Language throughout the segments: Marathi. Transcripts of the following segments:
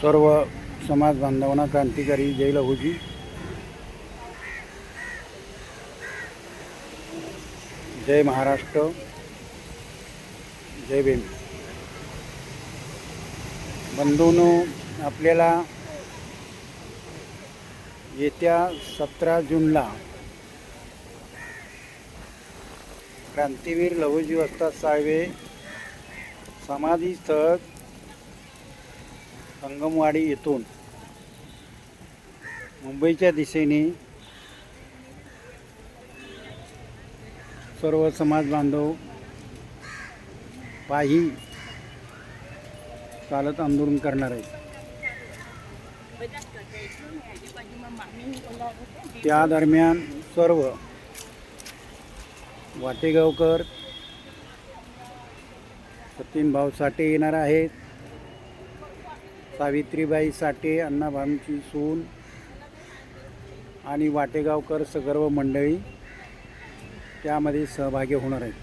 सर्व समाज बांधवांना क्रांतिकारी जय लहूजी. जय महाराष्ट्र, जय भीम. बंधूंनो, आपल्याला येत्या 17 जूनला क्रांतीवीर लहूजी वस्ताद साळवे समाधीस्थळ संगमवाडी येथून मुंबईच्या दिशेने सर्व समाज बांधव पायी चालत आंदोलन करणार आहेत. त्या दरम्यान सर्व वाटेगावकर, सतीनभाऊ साठे येणार आहेत. सावित्रीबाई साठे, अण्णाभाऊंची सून आणि वाटेगावकर सर्व मंडळी त्यामध्ये सहभागी होणार आहेत.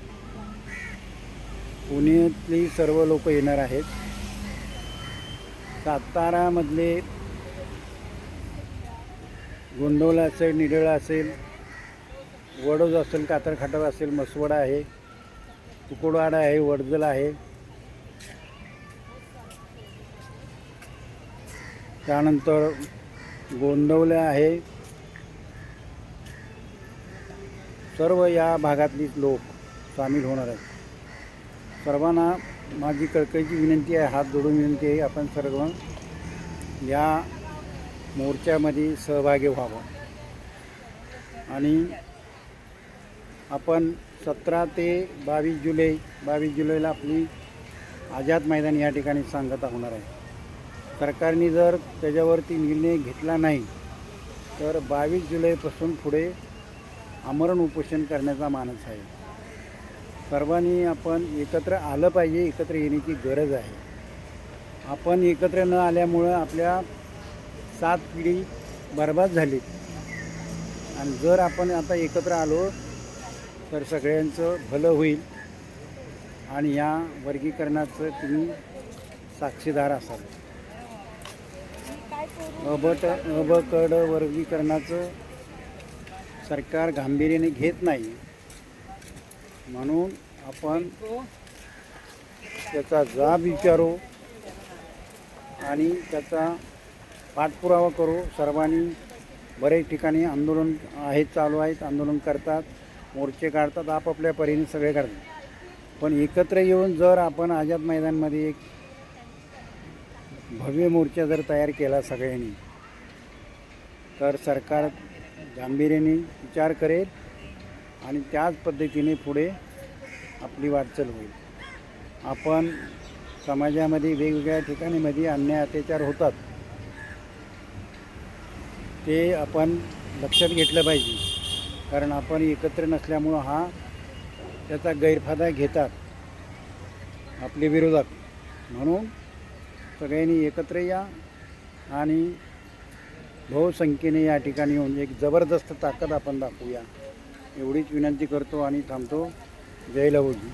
पुण्यातली सर्व लोक येणार आहेत. सातारामधले गोंदवला असेल, निडळा असेल, वडोज असेल, कातरखाटाव असेल, मसवडा आहे, तुकोडवाडा आहे, वडजल आहे, त्यानंतर गोंदवले आहे. सर्व या भागातली लोक सामील होणार आहेत. सर्वांना माझी कळकळीची विनंती आहे, हात जोडून विनंती आहे, आपण सर्व या मोर्चामध्ये सहभागी व्हावं आणि आपण 17 ते 22 जुलैला आपली आझाद मैदान या ठिकाणी सांगता होणार आहे. सरकारने जर त्याच्यावरती निर्णय घेतला नाही तर 22 जुलैपासून पुढे आमरण उपोषण करण्याचा मानस आहे. सर्वांनी आपण एकत्र आलं पाहिजे. एकत्र येण्याची गरज आहे. आपण एकत्र न आल्यामुळं आपल्या 7 पिढी बर्बाद झाली आणि जर आपण आता एकत्र आलो तर सगळ्यांचं भलं होईल आणि या वर्गीकरणाचं तुम्ही साक्षीदार असाल. अबकड वर्गीकरणाचं सरकार गांभीर्याने घेत नाही, म्हणून आपण त्याचा जाब विचारू आणि त्याचा पाठपुरावा करू. सर्वांनी बरेच ठिकाणी आंदोलन आहेत, चालू आहेत, आंदोलन करतात, मोर्चे काढतात, आपापल्या परीने सगळे काढतात. पण एकत्र येऊन जर आपण आझाद मैदानमध्ये एक भव्य मोर्चा जर तयार केला सगळ्यांनी तर सरकार गांभीर्याने विचार करेल आणि त्याच पद्धतीने पुढे आपली वाटचाल होईल. आपण समाजामध्ये वेगवेगळ्या ठिकाणीमध्ये अन्याय अत्याचार होतात, ते आपण लक्षात घेतलं पाहिजे. कारण आपण एकत्र नसल्यामुळं हा त्याचा गैरफायदा घेतात आपले विरोधक. म्हणून सगळ्यांनी एकत्र या आणि बहुसंख्येने या ठिकाणी येऊन एक जबरदस्त ताकद आपण दाखवूया, एवढीच विनंती करतो आणि थांबतो. जय लहूजी.